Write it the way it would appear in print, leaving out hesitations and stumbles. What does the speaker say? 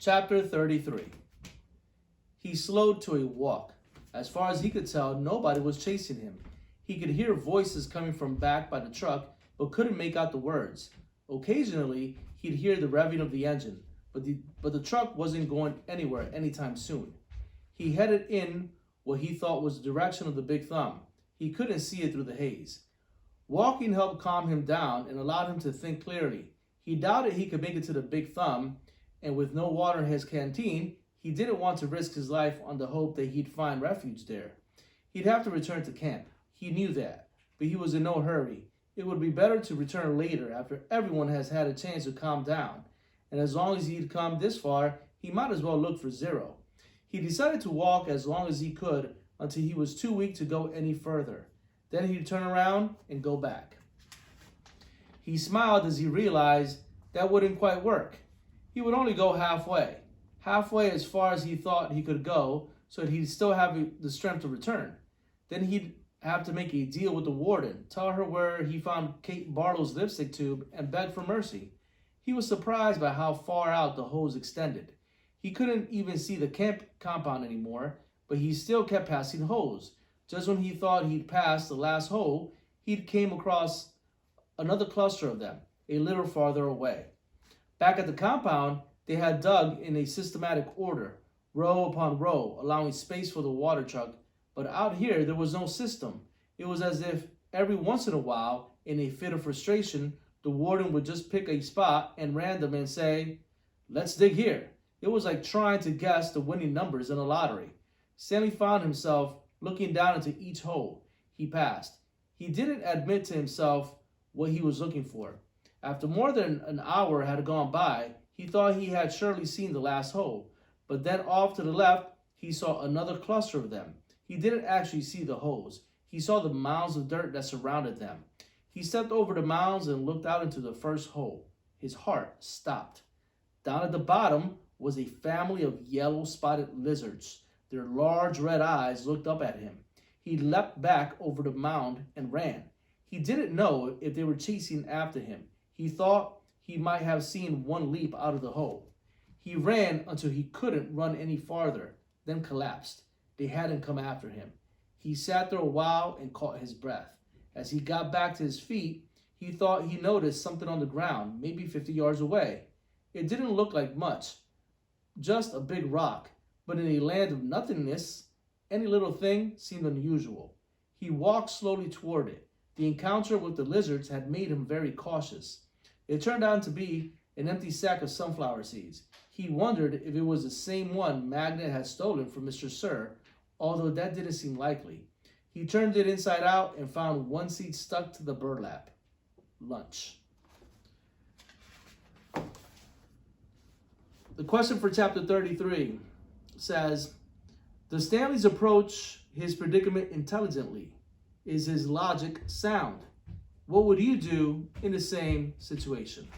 Chapter 33. He slowed to a walk. As far as he could tell, nobody was chasing him. He could hear voices coming from back by the truck, but couldn't make out the words. Occasionally, he'd hear the revving of the engine, but the truck wasn't going anywhere anytime soon. He headed in what he thought was the direction of the Big Thumb. He couldn't see it through the haze. Walking helped calm him down and allowed him to think clearly. He doubted he could make it to the Big Thumb, and with no water in his canteen, he didn't want to risk his life on the hope that he'd find refuge there. He'd have to return to camp. He knew that, but he was in no hurry. It would be better to return later after everyone has had a chance to calm down, and as long as he'd come this far, he might as well look for Zero. He decided to walk as long as he could until he was too weak to go any further. Then he'd turn around and go back. He smiled as he realized that wouldn't quite work. He would only go halfway as far as he thought he could go, so that he'd still have the strength to return. Then he'd have to make a deal with the warden, tell her where he found Kate Barlow's lipstick tube, and beg for mercy. He was surprised by how far out the hose extended. He couldn't even see the camp compound anymore, but he still kept passing holes. Just when he thought he'd passed the last hole, he came across another cluster of them, a little farther away. Back at the compound, they had dug in a systematic order, row upon row, allowing space for the water truck. But out here, there was no system. It was as if every once in a while, in a fit of frustration, the warden would just pick a spot at random and say, "Let's dig here." It was like trying to guess the winning numbers in a lottery. Stanley found himself looking down into each hole he passed. He didn't admit to himself what he was looking for. After more than an hour had gone by, he thought he had surely seen the last hole. But then off to the left, he saw another cluster of them. He didn't actually see the holes. He saw the mounds of dirt that surrounded them. He stepped over the mounds and looked out into the first hole. His heart stopped. Down at the bottom was a family of yellow-spotted lizards. Their large red eyes looked up at him. He leapt back over the mound and ran. He didn't know if they were chasing after him. He thought he might have seen one leap out of the hole. He ran until he couldn't run any farther, then collapsed. They hadn't come after him. He sat there a while and caught his breath. As he got back to his feet, he thought he noticed something on the ground, maybe 50 yards away. It didn't look like much, just a big rock, but in a land of nothingness, any little thing seemed unusual. He walked slowly toward it. The encounter with the lizards had made him very cautious. It turned out to be an empty sack of sunflower seeds. He wondered if it was the same one Magnet had stolen from Mr. Sir, although that didn't seem likely. He turned it inside out and found one seed stuck to the burlap. Lunch. The question for chapter 33 says, does Stanley's approach his predicament intelligently? Is his logic sound? What would you do in the same situation?